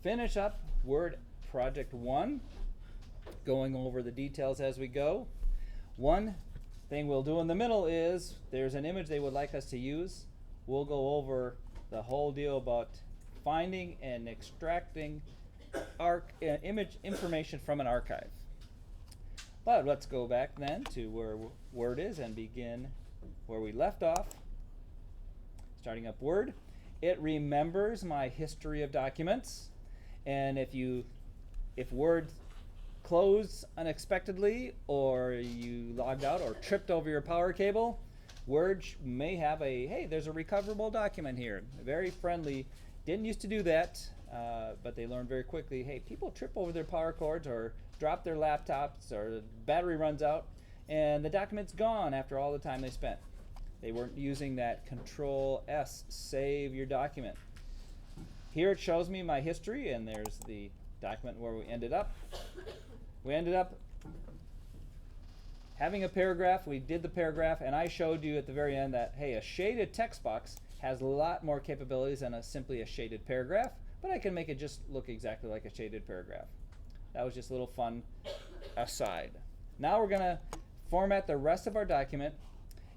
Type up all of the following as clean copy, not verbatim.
finish up Word Project 1, going over the details as we go. One thing we'll do in the middle is there's an image they would like us to use. We'll go over the whole deal about finding and extracting image information from an archive. But let's go back then to where Word is and begin where we left off. Starting up Word, it remembers my history of documents, and if Word closed unexpectedly, or you logged out or tripped over your power cable, Word may have hey, there's a recoverable document here. Very friendly. Didn't used to do that, but they learned very quickly, hey, people trip over their power cords or drop their laptops or the battery runs out, and the document's gone after all the time they spent. They weren't using that Control S, save your document. Here it shows me my history, and there's the document where we ended up. We ended up having a paragraph. We did the paragraph, and I showed you at the very end that, hey, a shaded text box has a lot more capabilities than simply a shaded paragraph, but I can make it just look exactly like a shaded paragraph. That was just a little fun aside. Now we're going to format the rest of our document,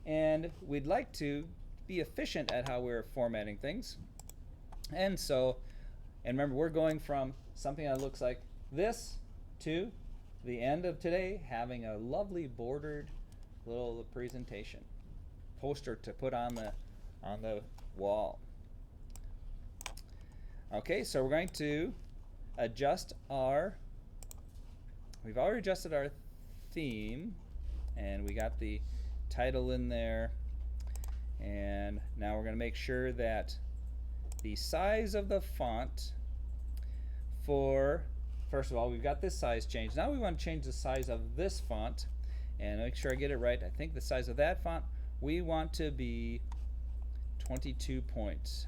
and we'd like to be efficient at how we're formatting things. And remember, we're going from something that looks like this to the end of today having a lovely bordered little presentation poster to put on the wall. Okay, so we're going to adjust we've already adjusted our theme, and we got the title in there, and now we're going to make sure that the size of the font first of all, we've got this size changed. Now we want to change the size of this font, and make sure I get it right. I think the size of that font, we want to be 22 points.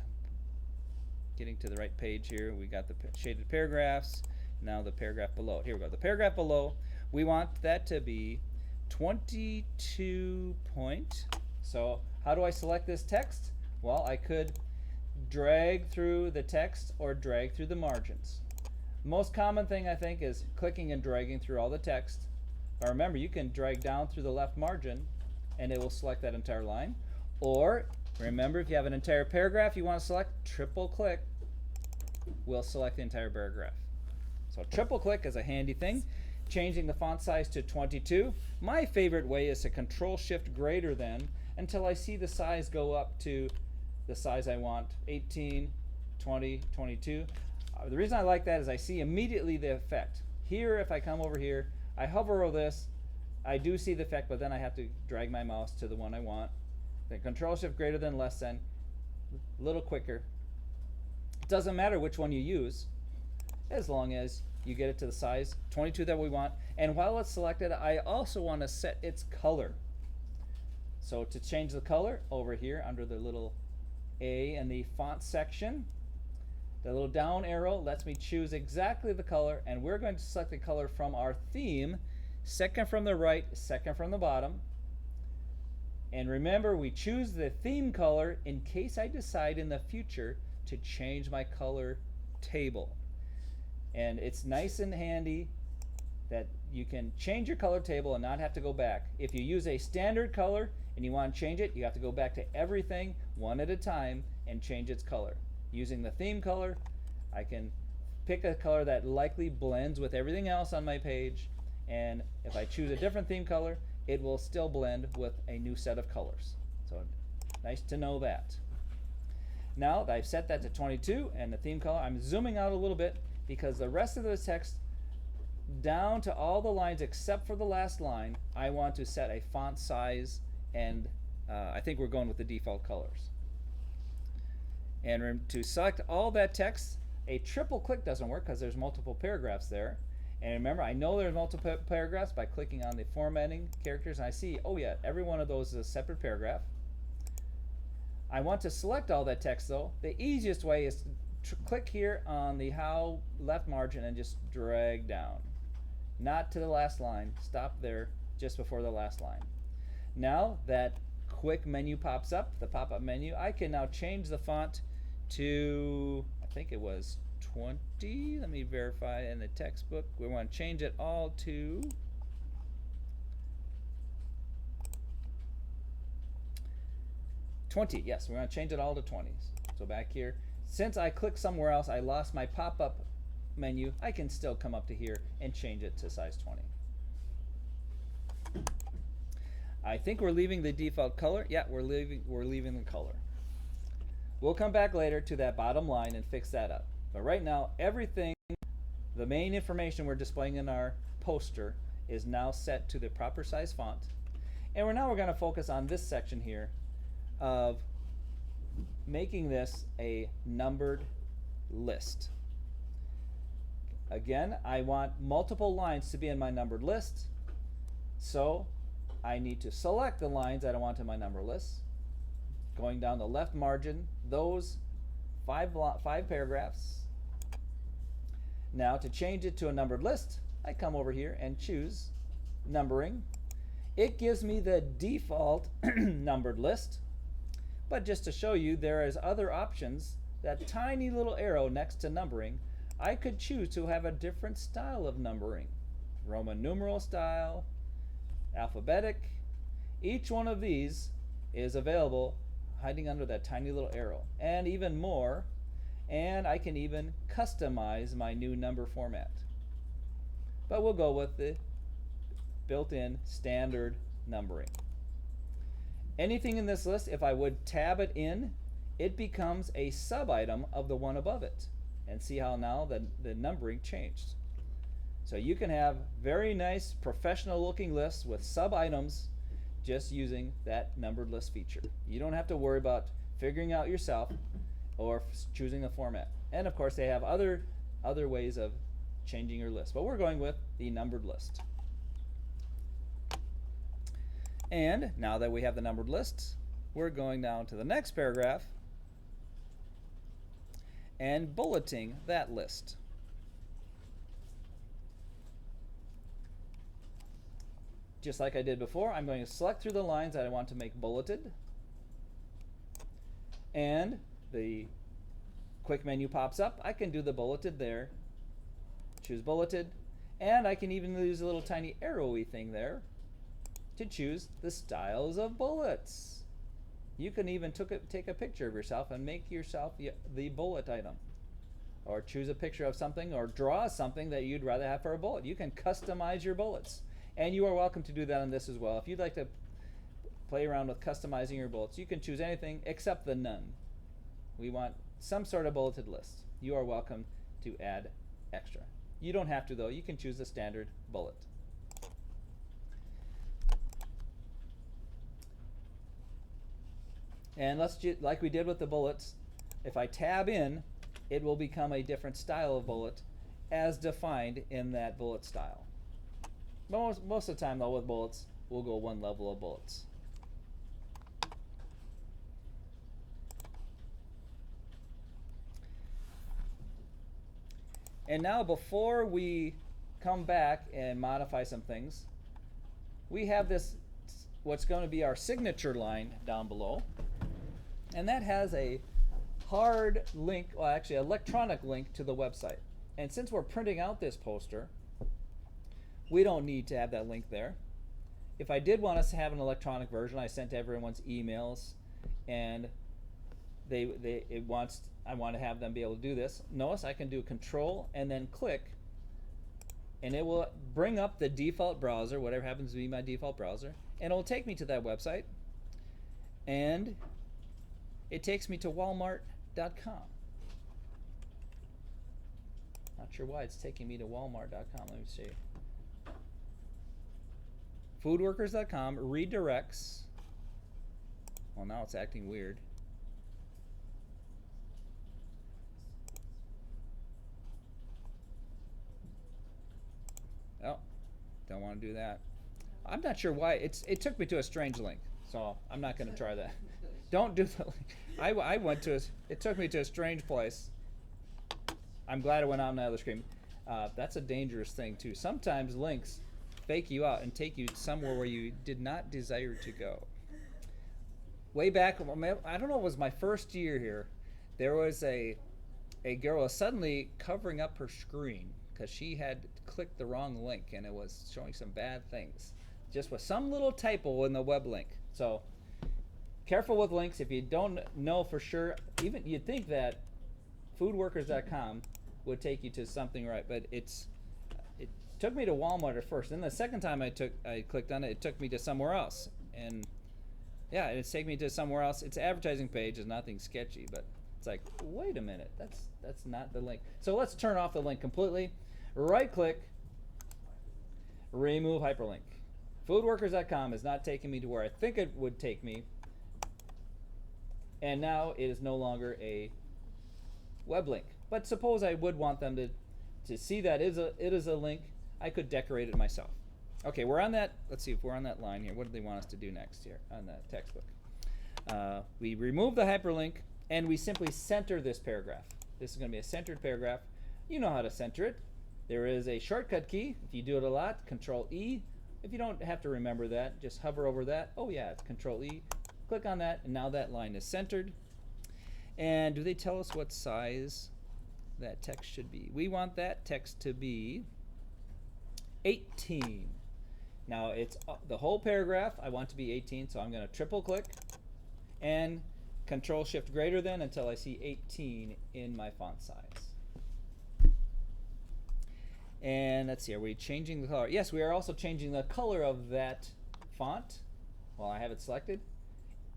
Getting to the right page here, we got the shaded paragraphs. Now the paragraph below. Here we go. The paragraph below, we want that to be 22 point. So how do I select this text? Well, I could drag through the text or drag through the margins. Most common thing, I think, is clicking and dragging through all the text. But remember, you can drag down through the left margin and it will select that entire line. Or remember, if you have an entire paragraph you want to select, triple click will select the entire paragraph. So triple click is a handy thing. Changing the font size to 22. My favorite way is to Control Shift greater than until I see the size go up to the size I want, 18, 20, 22. The reason I like that is I see immediately the effect. Here, if I come over here, I hover over this, I do see the effect, but then I have to drag my mouse to the one I want. Then Control Shift greater than, less than, a little quicker. It doesn't matter which one you use, as long as you get it to the size 22 that we want. And while it's selected, I also want to set its color. So to change the color, over here under the little A in the font section, the little down arrow lets me choose exactly the color, and we're going to select the color from our theme, second from the right, second from the bottom. And remember, we choose the theme color in case I decide in the future to change my color table. And it's nice and handy that you can change your color table and not have to go back. If you use a standard color and you want to change it, you have to go back to everything one at a time and change its color. Using the theme color, I can pick a color that likely blends with everything else on my page, and if I choose a different theme color, it will still blend with a new set of colors. So nice to know that. Now that I've set that to 22 and the theme color, I'm zooming out a little bit because the rest of the text down to all the lines except for the last line, I want to set a font size, and I think we're going with the default colors. And to select all that text, a triple click doesn't work because there's multiple paragraphs there. And remember, I know there's multiple paragraphs by clicking on the formatting characters, and I see, oh yeah, every one of those is a separate paragraph. I want to select all that text though. The easiest way is to click here on the how left margin and just drag down. Not to the last line, stop there just before the last line. Now that quick menu pops up, the pop-up menu, I can now change the font to, I think it was 20. Let me verify in the textbook. We want to change it all to 20. Yes, we're going to change it all to 20s. So back here, since I clicked somewhere else, I lost my pop-up menu. I can still come up to here and change it to size 20. I think we're leaving the default color. Yeah, we're leaving the color. We'll come back later to that bottom line and fix that up. But right now, everything, the main information we're displaying in our poster is now set to the proper size font. And we're going to focus on this section here of making this a numbered list. Again, I want multiple lines to be in my numbered list. So I need to select the lines that I want in my number list. Going down the left margin, those five paragraphs. Now to change it to a numbered list, I come over here and choose numbering. It gives me the default numbered list, but just to show you, there is other options. That tiny little arrow next to numbering, I could choose to have a different style of numbering. Roman numeral style, alphabetic. Each one of these is available hiding under that tiny little arrow, and even more, and I can even customize my new number format. But we'll go with the built-in standard numbering. Anything in this list, if I would tab it in, it becomes a sub-item of the one above it. And see how now the numbering changed. So you can have very nice professional looking lists with sub-items just using that numbered list feature. You don't have to worry about figuring out yourself or choosing a format. And of course they have other ways of changing your list, but we're going with the numbered list. And now that we have the numbered list, we're going down to the next paragraph and bulleting that list. Just like I did before, I'm going to select through the lines that I want to make bulleted, and the quick menu pops up. I can do the bulleted there, choose bulleted, and I can even use a little tiny arrowy thing there to choose the styles of bullets. You can even take a picture of yourself and make yourself the bullet item, or choose a picture of something or draw something that you'd rather have for a bullet. You can customize your bullets, and you are welcome to do that on this as well. If you'd like to play around with customizing your bullets, you can choose anything except the none. We want some sort of bulleted list. You are welcome to add extra. You don't have to though. You can choose the standard bullet. And let's like we did with the bullets, if I tab in, it will become a different style of bullet as defined in that bullet style. Most of the time though with bullets, we'll go one level of bullets. And now before we come back and modify some things, we have this, what's going to be our signature line down below. And that has a hard link, well actually electronic link to the website. And since we're printing out this poster, we don't need to have that link there. If I did want us to have an electronic version, I sent everyone's emails, and I want to have them be able to do this. Notice I can do Control and then click, and it will bring up the default browser, whatever happens to be my default browser, and it will take me to that website, and it takes me to walmart.com. Not sure why it's taking me to walmart.com. Let me see. Foodworkers.com redirects. Well, now it's acting weird. Oh, don't want to do that. I'm not sure why. It took me to a strange link, so I'm not going to try that. Don't do the link. I went to it took me to a strange place. I'm glad it went on the other screen. That's a dangerous thing too. Sometimes links fake you out and take you somewhere where you did not desire to go. Way back, I don't know, it was my first year here. There was a a girl was suddenly covering up her screen because she had clicked the wrong link and it was showing some bad things. Just with some little typo in the web link. So careful with links. If you don't know for sure, even you'd think that foodworkers.com would take you to something right, but it took me to Walmart at first. Then the second time I clicked on it, it took me to somewhere else. And yeah, it's taking me to somewhere else. Its advertising page is nothing sketchy, but it's like, wait a minute, that's not the link. So let's turn off the link completely. Right click, remove hyperlink. Foodworkers.com is not taking me to where I think it would take me. And now it is no longer a web link. But suppose I would want them to see that it is a link. I could decorate it myself. Okay, we're on that. Let's see if we're on that line here. What do they want us to do next here on the textbook? We remove the hyperlink and we simply center this paragraph. This is going to be a centered paragraph. You know how to center it. There is a shortcut key. If you do it a lot, Control E. If you don't have to remember that, just hover over that. Oh yeah, it's Control E. Click on that, and now that line is centered. And do they tell us what size that text should be? We want that text to be 18. Now it's the whole paragraph. I want to be 18, so I'm going to triple click and Control Shift greater than until I see 18 in my font size. And let's see, are we changing the color? Yes, we are also changing the color of that font while I have it selected.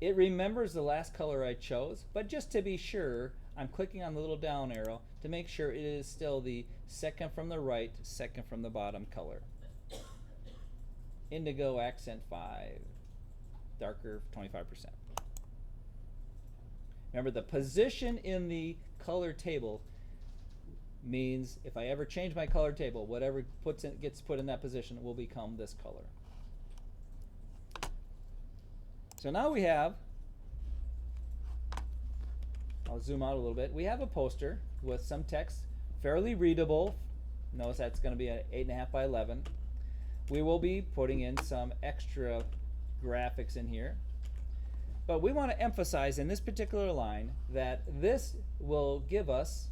It remembers the last color I chose, but just to be sure, I'm clicking on the little down arrow to make sure it is still the second from the right, second from the bottom color. Indigo accent 5, darker 25%. Remember, the position in the color table means if I ever change my color table, whatever gets put in that position will become this color. So now we have, I'll zoom out a little bit, we have a poster with some text, fairly readable. Notice that's going to be an 8.5 by 11. We will be putting in some extra graphics in here. But we want to emphasize in this particular line that this will give us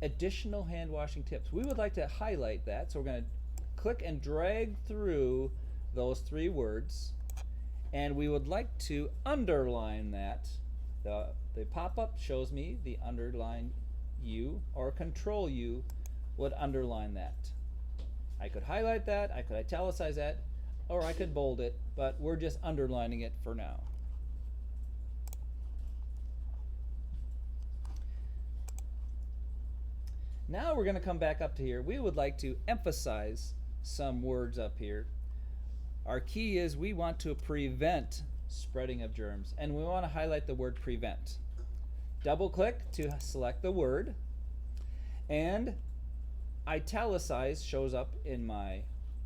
additional hand washing tips. We would like to highlight that, so we're going to click and drag through those 3 words, and we would like to underline that. The pop-up shows me the underline U, or Control U would underline that. I could highlight that, I could italicize that, or I could bold it, but we're just underlining it for now. Now we're going to come back up to here. We would like to emphasize some words up here. Our key is we want to prevent spreading of germs, and we want to highlight the word prevent. Double click to select the word, and italicize shows up in my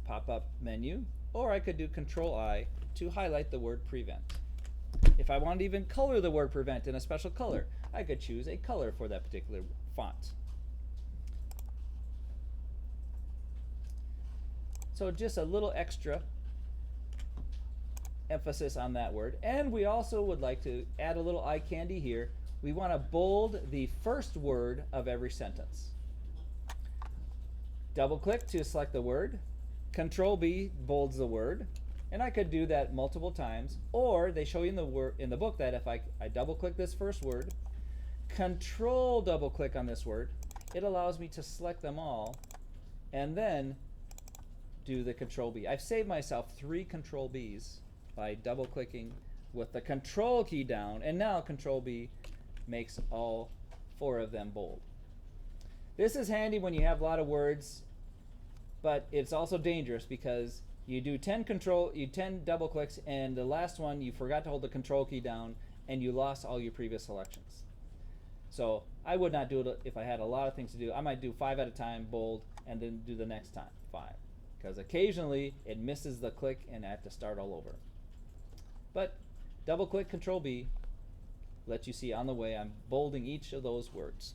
pop-up menu, or I could do Control I to highlight the word prevent. If I wanted to even color the word prevent in a special color, I could choose a color for that particular font. So just a little extra emphasis on that word. And we also would like to add a little eye candy here. We want to bold the first word of every sentence. Double click to select the word. Control B bolds the word. And I could do that multiple times. Or they show you in the book that if I double click this first word, Control double click on this word, it allows me to select them all and then do the Control B. I've saved myself 3 Control Bs by double clicking with the Control key down, and now Control B makes all 4 of them bold. This is handy when you have a lot of words, but it's also dangerous because you do 10 double clicks, and the last one you forgot to hold the Control key down and you lost all your previous selections. So I would not do it if I had a lot of things to do. I might do 5 at a time, bold, and then do the next time 5. Because occasionally it misses the click and I have to start all over. But double click Control B lets you see on the way I'm bolding each of those words.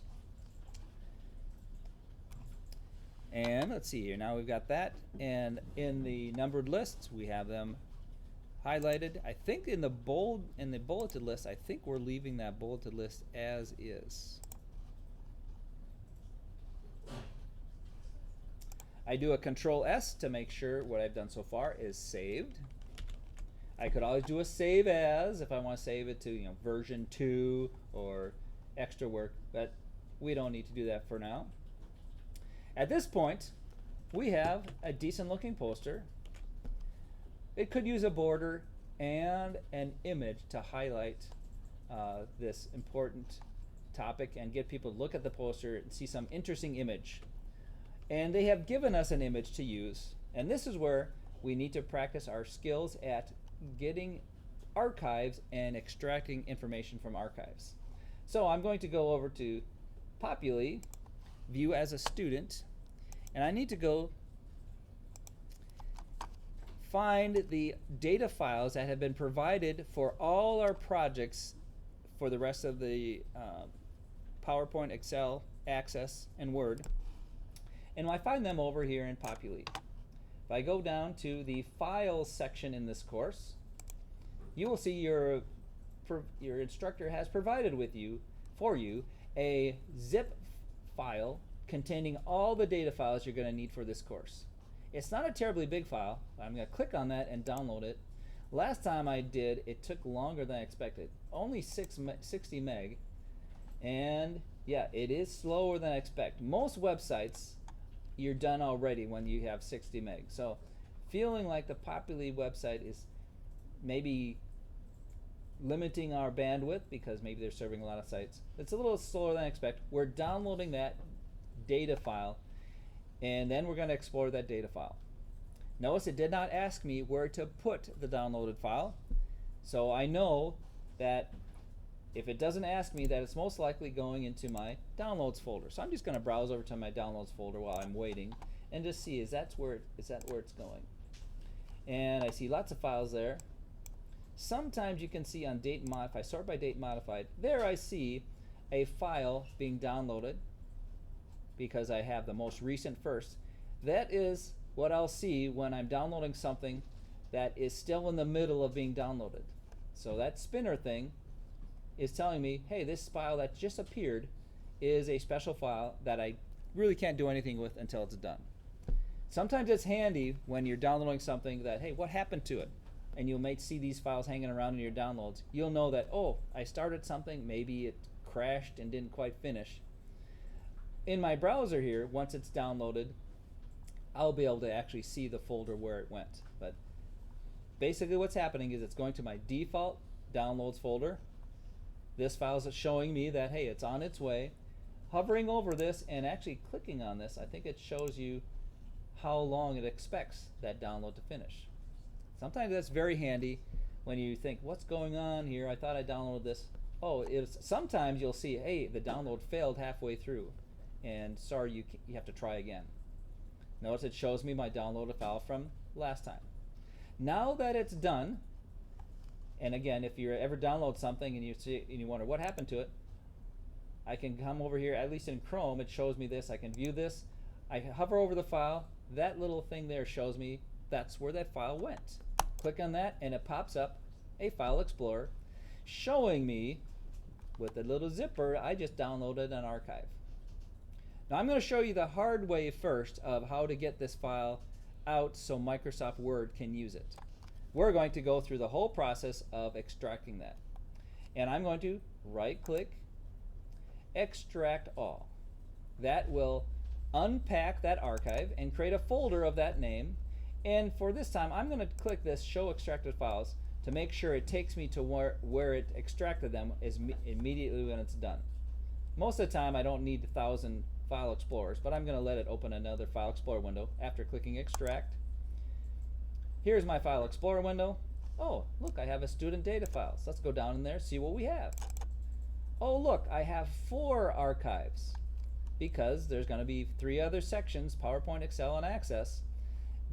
And let's see here, now we've got that, and in the numbered lists we have them highlighted. I think in the bulleted list, I think we're leaving that bulleted list as is. I do a Control S to make sure what I've done so far is saved. I could always do a save as if I want to save it to version 2 or extra work, but we don't need to do that for now. At this point, we have a decent looking poster. It could use a border and an image to highlight this important topic and get people to look at the poster and see some interesting image. And they have given us an image to use, and this is where we need to practice our skills at getting archives and extracting information from archives. So I'm going to go over to Populi, View as a Student, and I need to go find the data files that have been provided for all our projects for the rest of the PowerPoint, Excel, Access, and Word. And I find them over here in Populi. If I go down to the Files section in this course, you will see your instructor has provided for you a zip file containing all the data files you're going to need for this course. It's not a terribly big file. I'm going to click on that and download it. Last time I did, it took longer than I expected. Only 60 meg. And yeah, it is slower than I expect. Most websites, you're done already when you have 60 meg. So feeling like the Populi website is maybe limiting our bandwidth because maybe they're serving a lot of sites. It's a little slower than I expect. We're downloading that data file, and then we're going to explore that data file. Notice it did not ask me where to put the downloaded file, so I know that if it doesn't ask me, that it's most likely going into my downloads folder. So I'm just going to browse over to my downloads folder while I'm waiting and just see is that where it's going. And I see lots of files there. Sometimes you can see on date mod, if I sort by date modified, there I see a file being downloaded because I have the most recent first. That is what I'll see when I'm downloading something that is still in the middle of being downloaded. So that spinner thing is telling me, hey, this file that just appeared is a special file that I really can't do anything with until it's done. Sometimes it's handy when you're downloading something that, hey, what happened to it? And you might see these files hanging around in your downloads. You'll know that, oh, I started something, maybe it crashed and didn't quite finish. In my browser here, once it's downloaded, I'll be able to actually see the folder where it went. But basically what's happening is it's going to my default downloads folder. This file is showing me that, hey, it's on its way. Hovering over this and actually clicking on this, I think it shows you how long it expects that download to finish. Sometimes that's very handy when you think, what's going on here? I thought I downloaded this. Oh, sometimes you'll see, hey, the download failed halfway through, and sorry, you have to try again. Notice it shows me my downloaded file from last time. Now that it's done, and again, if you ever download something and you wonder what happened to it, I can come over here, at least in Chrome, it shows me this. I can view this. I hover over the file. That little thing there shows me that's where that file went. Click on that and it pops up a file explorer showing me with the little zipper I just downloaded an archive. Now I'm going to show you the hard way first of how to get this file out so Microsoft Word can use it. We're going to go through the whole process of extracting that. And I'm going to right click, extract all. That will unpack that archive and create a folder of that name. And for this time, I'm going to click this Show Extracted Files to make sure it takes me to where it extracted them is immediately when it's done. Most of the time, I don't need 1,000 file explorers, but I'm going to let it open another File Explorer window after clicking Extract. Here's my File Explorer window. Oh, look, I have a student data files. Let's go down in there, see what we have. Oh, look, I have 4 archives because there's going to be 3 other sections, PowerPoint, Excel, and Access.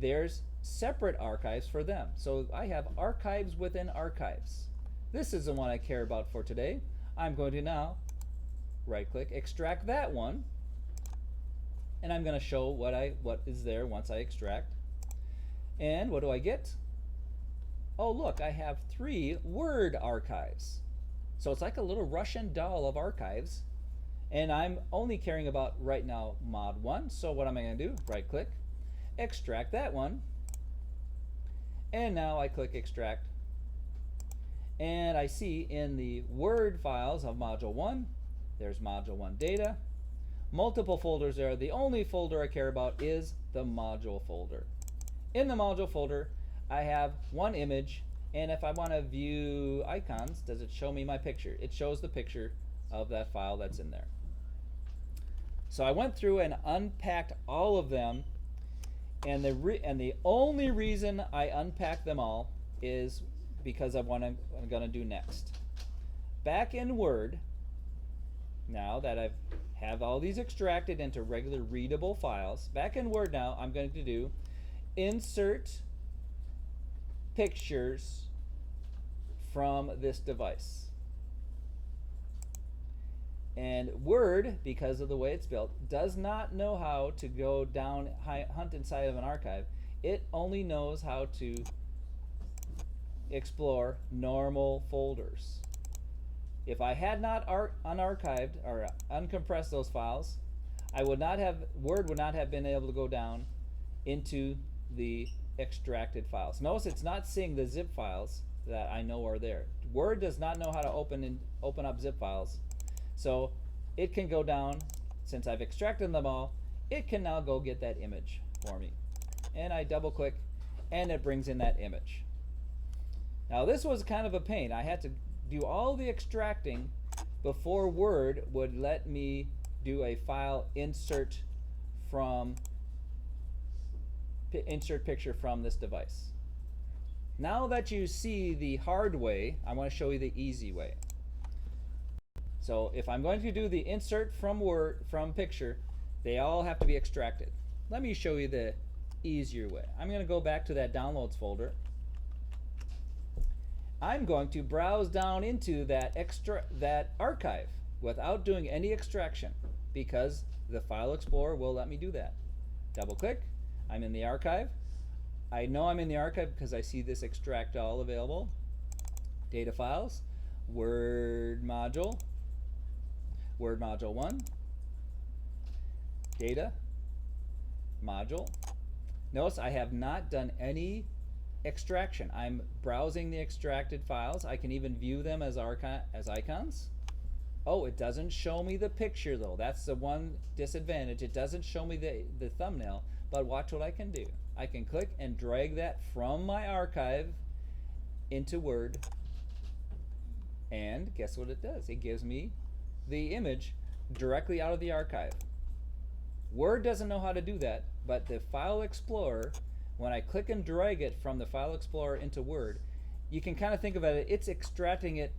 There's separate archives for them. So I have archives within archives. This is the one I care about for today. I'm going to now right-click, extract that one, and I'm going to show what is there once I extract. And what do I get? Oh, look, I have 3 Word archives. So it's like a little Russian doll of archives. And I'm only caring about right now mod 1. So what am I going to do? Right click. extract that one. And now I click extract. And I see in the Word files of Module 1, there's Module 1 data. Multiple folders there. The only folder I care about is the module folder. In the module folder, I have one image, and if I want to view icons, does it show me my picture? It shows the picture of that file that's in there. So I went through and unpacked all of them, and the only reason I unpacked them all is because of what I'm going to do next. Back in Word, now that I have all these extracted into regular readable files, back in Word now, I'm going to do insert pictures from this device. And Word, because of the way it's built, does not know how to go down, hunt inside of an archive. It only knows how to explore normal folders. If I had not unarchived or uncompressed those files, Word would not have been able to go down into the extracted files. Notice it's not seeing the zip files that I know are there. Word does not know how to open up zip files. So it can go down, since I've extracted them all, it can now go get that image for me. And I double click and it brings in that image. Now this was kind of a pain. I had to do all the extracting before Word would let me do a file insert picture from this device. Now that you see the hard way, I want to show you the easy way. So if I'm going to do the insert from picture, they all have to be extracted. Let me show you the easier way. I'm going to go back to that downloads folder. I'm going to browse down into that archive without doing any extraction, because the File Explorer will let me do that. Double click, I'm in the archive. I know I'm in the archive because I see this extract all available. Data files, Word module 1, data, module. Notice I have not done any extraction. I'm browsing the extracted files. I can even view them as icons. Oh, it doesn't show me the picture though. That's the one disadvantage. It doesn't show me the thumbnail, but watch what I can do. I can click and drag that from my archive into Word, and guess what it does? It gives me the image directly out of the archive. Word doesn't know how to do that, but the File Explorer, when I click and drag it from the File Explorer into Word, you can kind of think about it, it's extracting it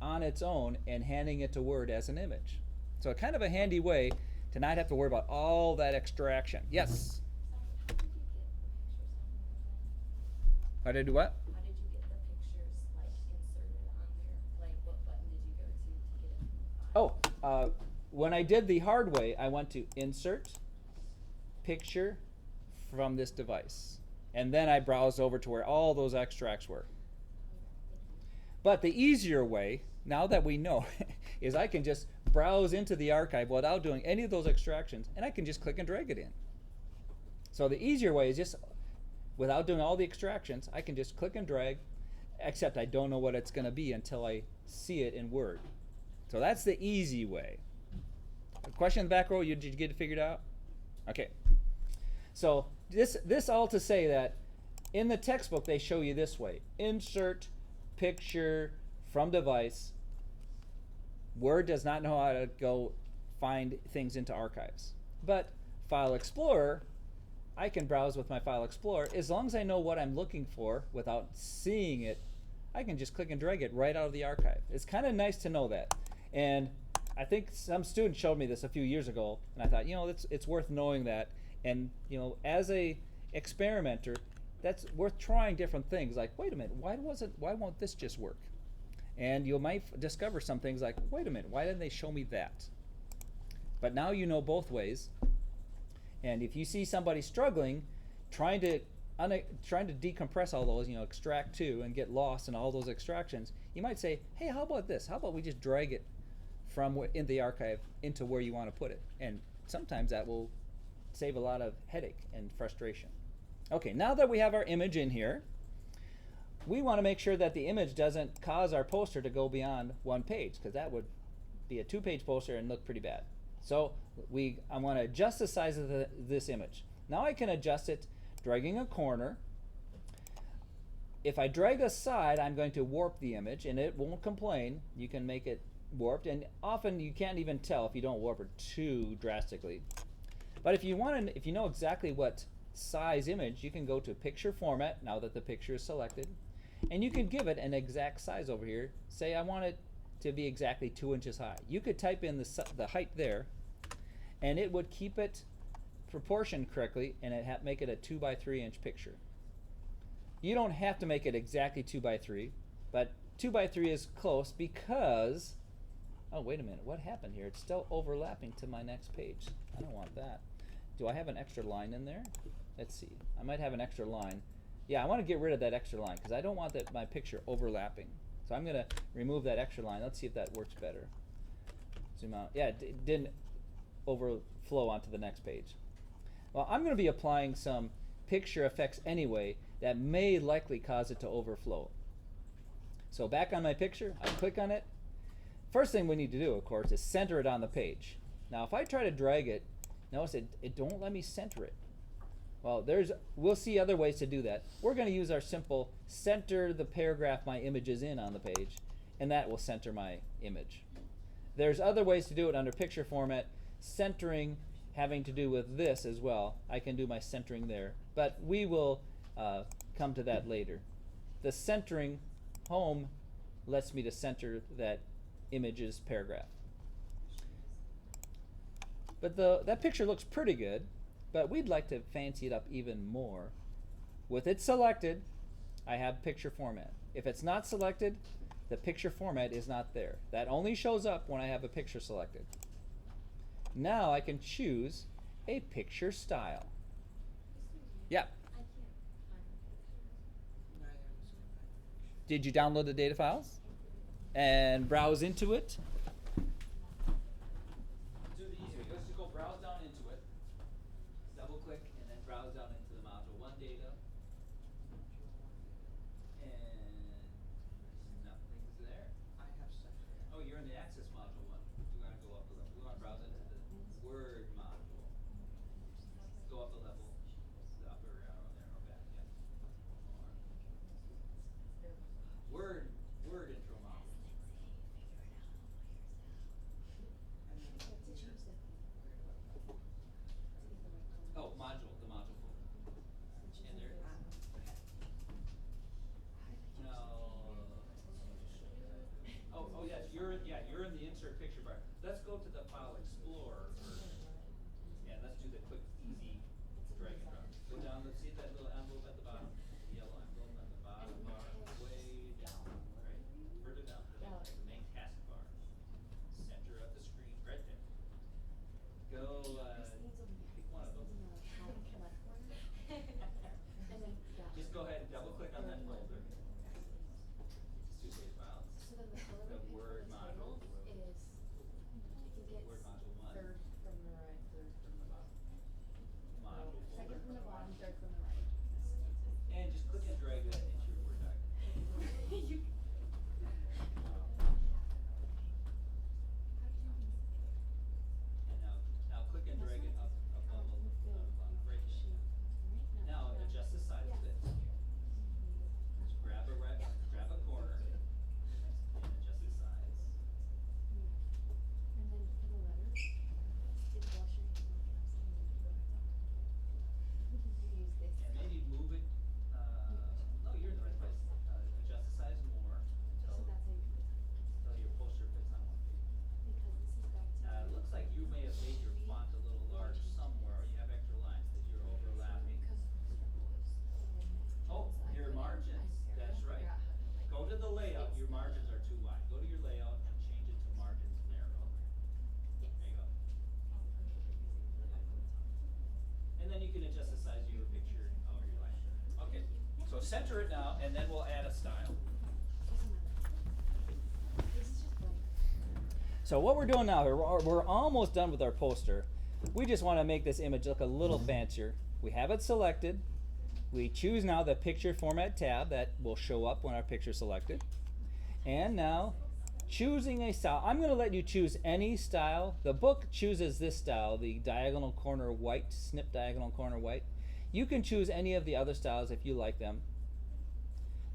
on its own and handing it to Word as an image. So kind of a handy way to not have to worry about all that extraction. Yes? How did I do what? How did you get the pictures inserted on there? What button did you go to get it from the file? When I did the hard way, I went to insert picture from this device. And then I browsed over to where all those extracts were. But the easier way, now that we know, is I can just browse into the archive without doing any of those extractions, and I can just click and drag it in. So the easier way is just, without doing all the extractions, I can just click and drag, except I don't know what it's going to be until I see it in Word. So that's the easy way. A question in the back row, did you get it figured out? Okay. So this all to say that in the textbook they show you this way. Insert picture from device. Word does not know how to go find things into archives. But File Explorer, I can browse with my File Explorer. As long as I know what I'm looking for without seeing it, I can just click and drag it right out of the archive. It's kind of nice to know that. And I think some student showed me this a few years ago, and I thought, it's worth knowing that. And as a experimenter, that's worth trying different things. Like, wait a minute, why won't this just work? And you might discover some things like, wait a minute, why didn't they show me that? But now you know both ways. And if you see somebody struggling, trying to decompress all those, extract to and get lost in all those extractions, you might say, hey, how about this? How about we just drag it from in the archive into where you want to put it? And sometimes that will save a lot of headache and frustration. Okay, now that we have our image in here, we want to make sure that the image doesn't cause our poster to go beyond one page, because that would be a 2-page poster and look pretty bad. So I want to adjust the size of this image. Now I can adjust it dragging a corner. If I drag a side, I'm going to warp the image, and it won't complain. You can make it warped, and often you can't even tell if you don't warp it too drastically. But if you know exactly what size image, you can go to picture format now that the picture is selected, and you can give it an exact size over here. Say I want it to be exactly 2 inches high. You could type in the height there, and it would keep it proportioned correctly, and make it a 2 by 3 inch picture. You don't have to make it exactly 2 by 3, but 2 by 3 is close because, oh wait a minute, what happened here? It's still overlapping to my next page. I don't want that. Do I have an extra line in there? Let's see. I might have an extra line. Yeah, I want to get rid of that extra line because I don't want my picture overlapping. So I'm going to remove that extra line. Let's see if that works better. Zoom out. Yeah, it didn't overflow onto the next page. Well, I'm going to be applying some picture effects anyway that may likely cause it to overflow. So back on my picture, I click on it. First thing we need to do, of course, is center it on the page. Now if I try to drag it, notice it don't let me center it. Well, we'll see other ways to do that. We're going to use our simple center the paragraph my image is in on the page, and that will center my image. There's other ways to do it under picture format, centering having to do with this as well. I can do my centering there, but we will come to that later. The centering home lets me to center that image's paragraph. But that picture looks pretty good, but we'd like to fancy it up even more. With it selected, I have picture format. If it's not selected, the picture format is not there. That only shows up when I have a picture selected. Now I can choose a picture style. Yeah. Did you download the data files and browse into it? Do the easy way. Let's just go browse down into it. Double click and then browse down into the module 1 data. And nothing's there. Oh, you're in the access module 1. We want to go up a level. We want to browse into the Word module. Go up a level. The upper arrow there or back. Yeah. More. Word intro module. Oh, module, the module folder. And there. No. Oh yes, you're in the insert picture bar. Let's go to the file explorer first. And let's do the quick, easy drag and drop. Go down, let's see that little envelope at the bottom. The yellow envelope at the bottom bar, way down, right? Further down, the main taskbar. Center of the screen, right there. Go, pick one of them. Just go ahead and double click on that folder. It's 2 page files. The Word module. Word module 1. Third from the right, third from the bottom. Module folder. Second from the bottom, third from the right. And just click and drag that into your Word document. You- And now click and drag it up right here. Now adjust the size of it. Just grab a corner and adjust the size. And then for the letters, it's wash your hands on the outside and then you use this. And maybe move it, no, you're in the right place. Adjust the size more So until that's how you can until your poster fits on one page. because this is back to. It looks like you may have made your font a little large somewhere, or you have extra lines because you're overlapping. Oh, your margins, that's right. Go to the layout, your margins are too wide. Go to your layout and change it to margins narrow. There you go. And then you can adjust the size of your picture however you like. Okay, so center it now, and then we'll add a style. So what we're doing now, we're almost done with our poster. We just want to make this image look a little fancier. We have it selected. We choose now the picture format tab that will show up when our picture is selected. And now, choosing a style. I'm going to let you choose any style. The book chooses this style, the diagonal corner white, snip diagonal corner white. You can choose any of the other styles if you like them.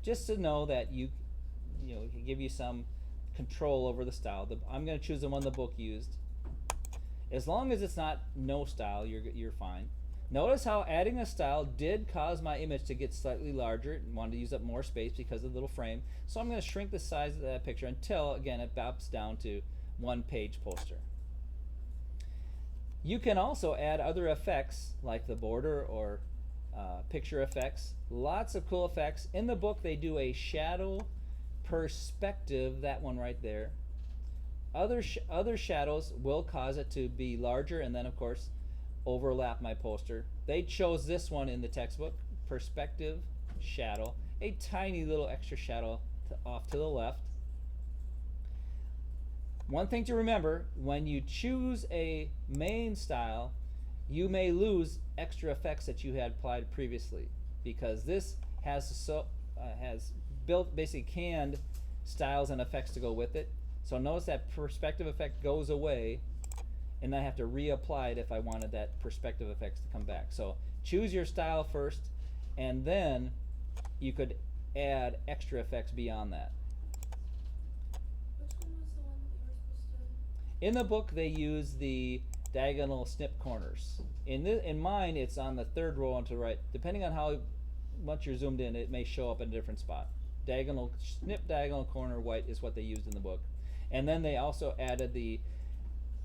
Just to know that you know, it can give you some control over the style. I'm going to choose the one the book used. As long as it's not no style, you're fine. Notice how adding a style did cause my image to get slightly larger and wanted to use up more space because of the little frame. So I'm going to shrink the size of that picture until, again, it bops down to one page poster. You can also add other effects like the border or picture effects. Lots of cool effects. In the book, they do a shadow perspective, that one right there. Other shadows will cause it to be larger and then, of course, overlap my poster. They chose this one in the textbook, perspective shadow, a tiny little extra shadow off to the left. One thing to remember, when you choose a main style, you may lose extra effects that you had applied previously, because this has built, basically canned styles and effects to go with it. So notice that perspective effect goes away, and I have to reapply it if I wanted that perspective effects to come back. So choose your style first, and then you could add extra effects beyond that. Which one was the one that we were supposed to? In the book, they use the diagonal snip corners. In mine, it's on the third row onto the right. Depending on how much you're zoomed in, it may show up in a different spot. Snip diagonal corner white is what they used in the book. And then they also added the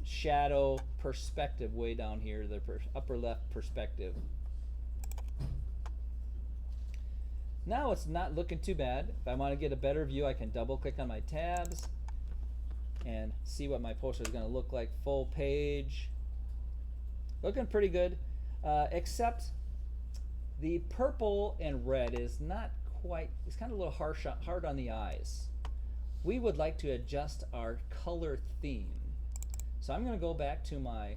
shadow perspective way down here, the upper left perspective. Now it's not looking too bad. If I want to get a better view, I can double click on my tabs and see what my poster is going to look like full page. Looking pretty good, except the purple and red is not quite, it's kind of a little hard on the eyes. We would like to adjust our color theme. So I'm going to go back to my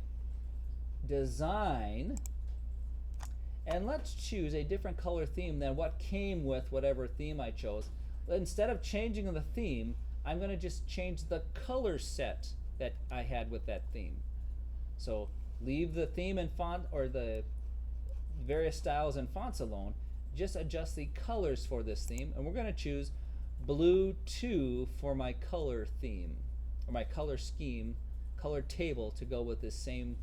design, and let's choose a different color theme than what came with whatever theme I chose. Instead of changing the theme, I'm going to just change the color set that I had with that theme. So leave the theme and font, or the various styles and fonts alone. Just adjust the colors for this theme, and we're going to choose blue 2 for my color theme, or my color scheme, color table, to go with this same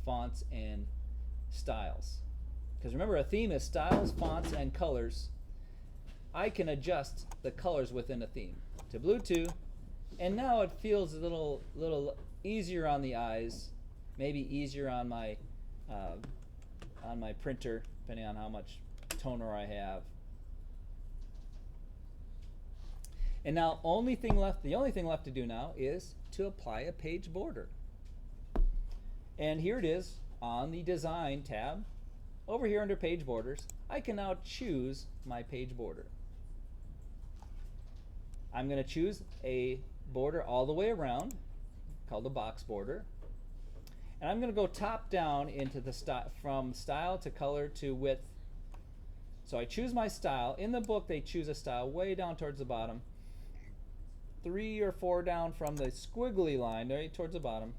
fonts and styles. Because remember, a theme is styles, fonts, and colors. I can adjust the colors within a theme to blue 2, and now it feels a little easier on the eyes, maybe easier on my printer, depending on how much toner I have. And now the only thing left to do now is to apply a page border. And here it is on the Design tab. Over here under Page Borders, I can now choose my page border. I'm going to choose a border all the way around, called a box border. And I'm going to go top down into the from style to color to width. So I choose my style. In the book, they choose a style way down towards the bottom. 3 or 4 down from the squiggly line, right towards the bottom.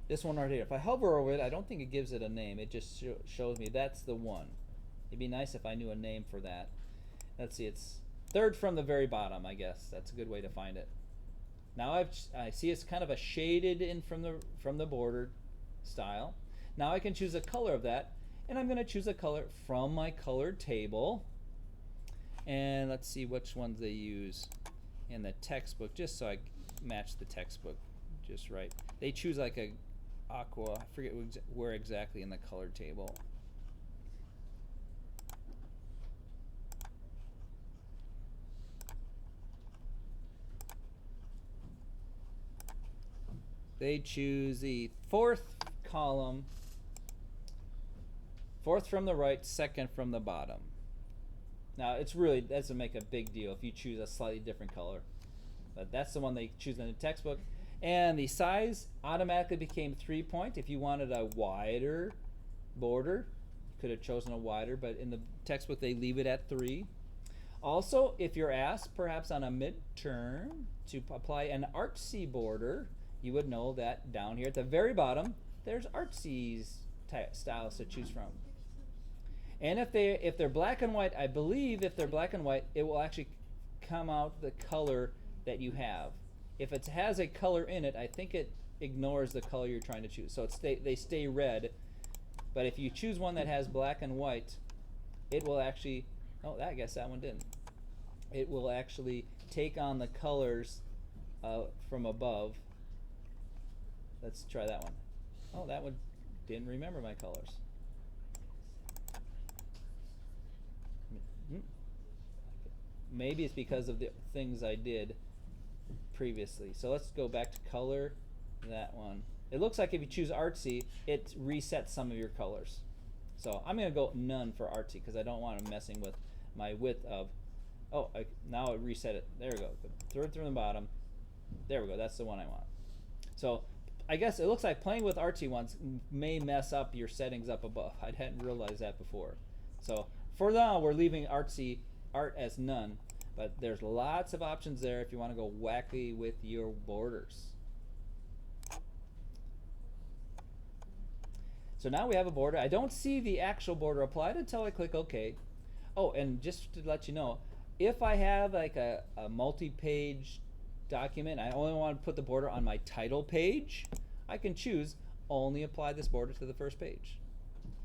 This one right here. If I hover over it, I don't think it gives it a name. It just shows me that's the one. It'd be nice if I knew a name for that. Let's see, it's third from the very bottom, I guess. That's a good way to find it. Now I see it's kind of a shaded in from the border style. Now I can choose a color of that, and I'm going to choose a color from my color table. And let's see which ones they use in the textbook, just so I match the textbook just right. They choose like a aqua, I forget where exactly in the color table. They choose the fourth column, fourth from the right, second from the bottom. Now it doesn't make a big deal if you choose a slightly different color, but that's the one they choose in the textbook. And the size automatically became 3 point. If you wanted a wider border, could have chosen a wider, but in the textbook they leave it at 3. Also, if you're asked perhaps on a midterm to apply an artsy border, you would know that down here at the very bottom there's artsy styles to choose from. And if they're black and white, I believe if they're black and white, it will actually come out the color that you have. If it has a color in it, I think it ignores the color you're trying to choose. So they stay red. But if you choose one that has black and white, it will actually, I guess that one didn't. It will actually take on the colors from above. Let's try that one. Oh, that one didn't remember my colors. Maybe it's because of the things I did previously. So let's go back to color, that one. It looks like if you choose artsy, it resets some of your colors. So I'm going to go none for artsy because I don't want it messing with my width of, now it reset it. There we go. Third through the bottom. There we go. That's the one I want. So I guess it looks like playing with artsy ones may mess up your settings up above. I hadn't realized that before. So for now, we're leaving artsy art as none, but there's lots of options there if you want to go wacky with your borders. So now we have a border. I don't see the actual border applied until I click OK. Oh, and just to let you know, if I have like a multi-page document, I only want to put the border on my title page, I can choose only apply this border to the first page.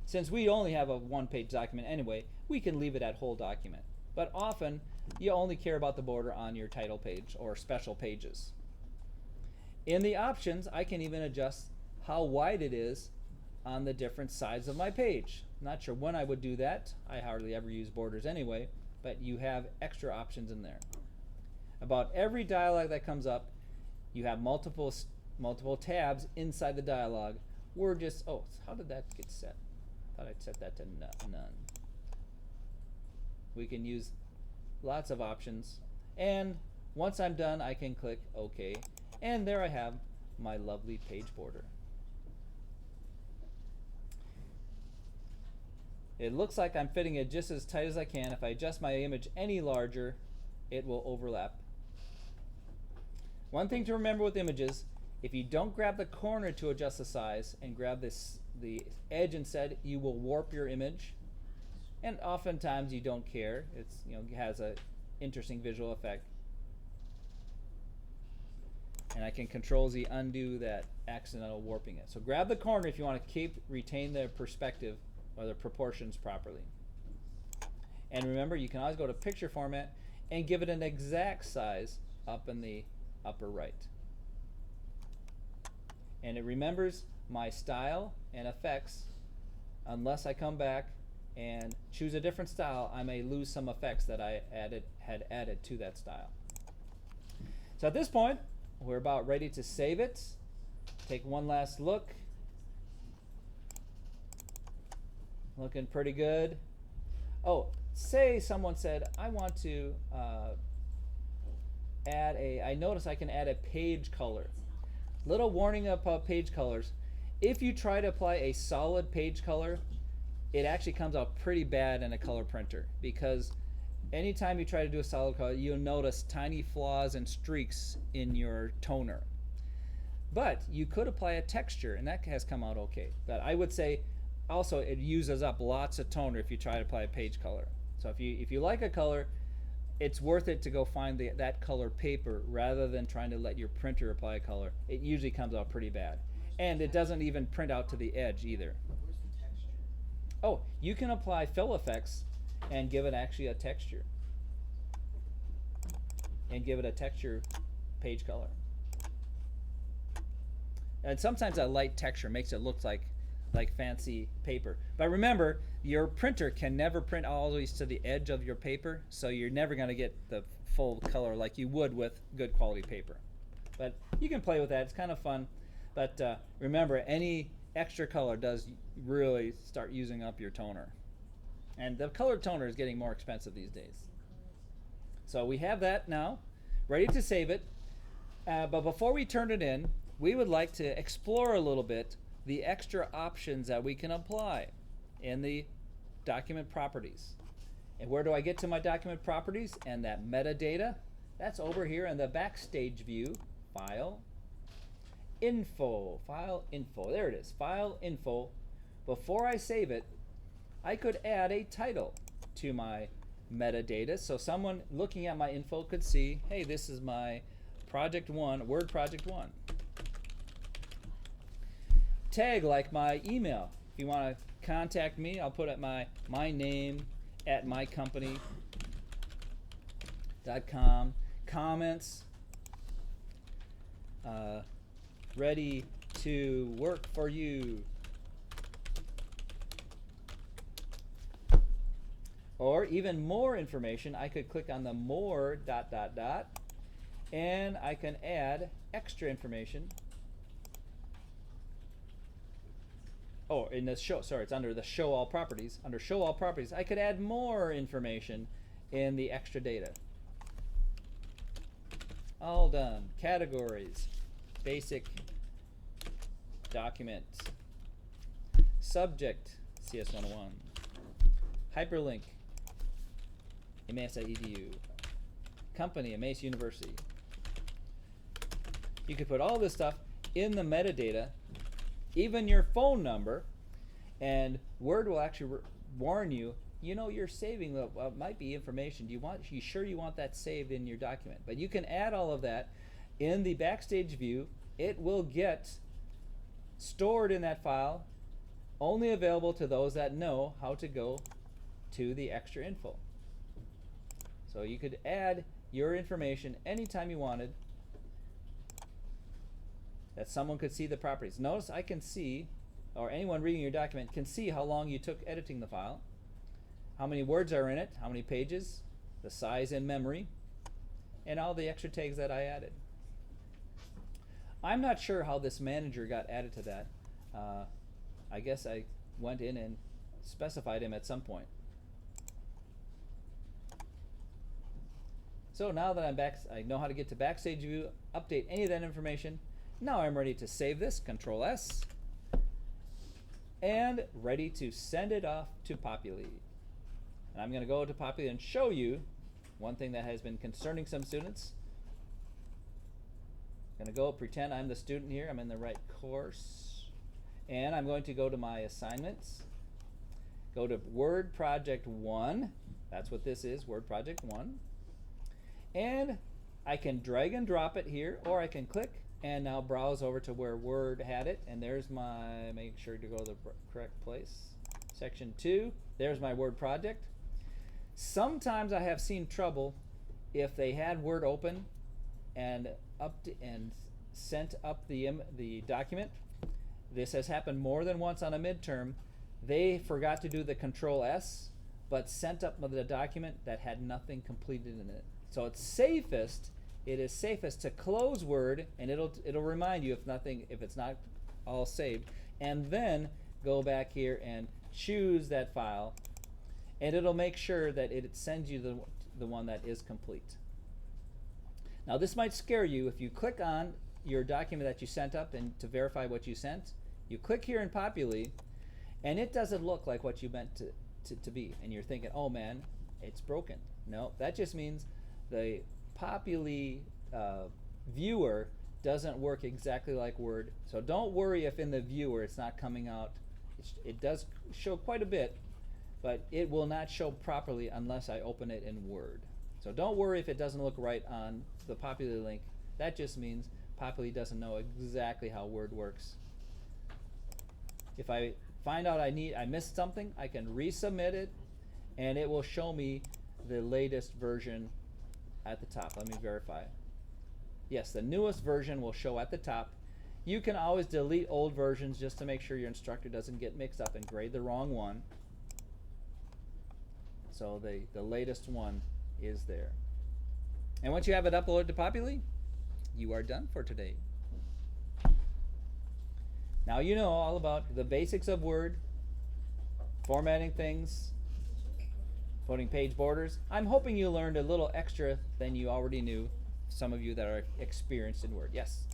Since we only have a one-page document anyway, we can leave it at whole document. But often, you only care about the border on your title page or special pages. In the options, I can even adjust how wide it is on the different sides of my page. Not sure when I would do that. I hardly ever use borders anyway, but you have extra options in there. About every dialog that comes up, you have multiple tabs inside the dialog. We're just, how did that get set? I thought I'd set that to none. We can use lots of options, and once I'm done I can click OK, and there I have my lovely page border. It looks like I'm fitting it just as tight as I can. If I adjust my image any larger, it will overlap. One thing to remember with images, if you don't grab the corner to adjust the size and grab the edge instead, you will warp your image. And oftentimes you don't care. It's, it has a interesting visual effect. And I can Control-Z undo that accidental warping it. So grab the corner if you want to retain the perspective or the proportions properly. And remember, you can always go to picture format and give it an exact size up in the upper right. And it remembers my style and effects unless I come back and choose a different style. I may lose some effects that I had added to that style. So at this point, we're about ready to save it. Take one last look. Looking pretty good. Oh, say someone said, I want to I notice I can add a page color. Little warning about page colors. If you try to apply a solid page color, it actually comes out pretty bad in a color printer, because anytime you try to do a solid color, you'll notice tiny flaws and streaks in your toner. But you could apply a texture, and that has come out okay. But I would say also it uses up lots of toner if you try to apply a page color. So if you like a color, it's worth it to go find that color paper rather than trying to let your printer apply a color. It usually comes out pretty bad. And it doesn't even print out to the edge either. Where's the texture? Oh, you can apply fill effects and give it actually a texture. And give it a texture page color. And sometimes a light texture makes it look like fancy paper. But remember, your printer can never print always to the edge of your paper, so you're never going to get the full color like you would with good quality paper. But you can play with that. It's kind of fun. But remember, any extra color does really start using up your toner. And the colored toner is getting more expensive these days. So we have that now, ready to save it. But before we turn it in, we would like to explore a little bit the extra options that we can apply in the document properties. And where do I get to my document properties and that metadata? That's over here in the backstage view, file, info, file info. There it is, file info. Before I save it, I could add a title to my metadata so someone looking at my info could see, hey, this is my project 1, Word project 1. Tag like my email. If you want to contact me, I'll put at my name at mycompany.com. Comments, ready to work for you. Or even more information, I could click on the more ... and I can add extra information. Oh, in the show, sorry, it's under the show all properties. Under show all properties, I could add more information in the extra data. All done. Categories, basic document, subject, CS101, hyperlink, emmaus.edu, company, Emmaus University. You could put all this stuff in the metadata, even your phone number, and Word will actually warn you, you know, you're saving might be information. You sure you want that saved in your document? But you can add all of that in the backstage view. It will get stored in that file, only available to those that know how to go to the extra info. So you could add your information anytime you wanted, that someone could see the properties. Notice I can see, or anyone reading your document can see how long you took editing the file, how many words are in it, how many pages, the size and memory, and all the extra tags that I added. I'm not sure how this manager got added to that. I guess I went in and specified him at some point. So now that I'm back, I know how to get to backstage view, update any of that information. Now I'm ready to save this, Control S, and ready to send it off to Populi. And I'm going to go to Populi and show you one thing that has been concerning some students. I'm going to go pretend I'm the student here. I'm in the right course. And I'm going to go to my assignments. Go to Word Project 1. That's what this is, Word Project 1. And I can drag and drop it here, or I can click and now browse over to where Word had it. And there's my, make sure to go to the correct place. Section 2, there's my Word project. Sometimes I have seen trouble if they had Word open and sent up the document. This has happened more than once on a midterm. They forgot to do the Control S, but sent up the document that had nothing completed in it. So it's safest. It is safest to close Word, and it'll remind you if it's not all saved, and then go back here and choose that file, and it'll make sure that it sends you the one that is complete. Now this might scare you. If you click on your document that you sent up and to verify what you sent, you click here in Populi, and it doesn't look like what you meant to be, and you're thinking, oh man, it's broken. No, that just means the Populi viewer doesn't work exactly like Word. So don't worry if in the viewer it's not coming out. It does show quite a bit, but it will not show properly unless I open it in Word. So don't worry if it doesn't look right on the Populi link. That just means Populi doesn't know exactly how Word works. If I find out I missed something, I can resubmit it, and it will show me the latest version at the top. Let me verify. Yes, the newest version will show at the top. You can always delete old versions just to make sure your instructor doesn't get mixed up and grade the wrong one. So the latest one is there. And once you have it uploaded to Populi, you are done for today. Now you know all about the basics of Word, formatting things, putting page borders. I'm hoping you learned a little extra than you already knew, some of you that are experienced in Word. Yes?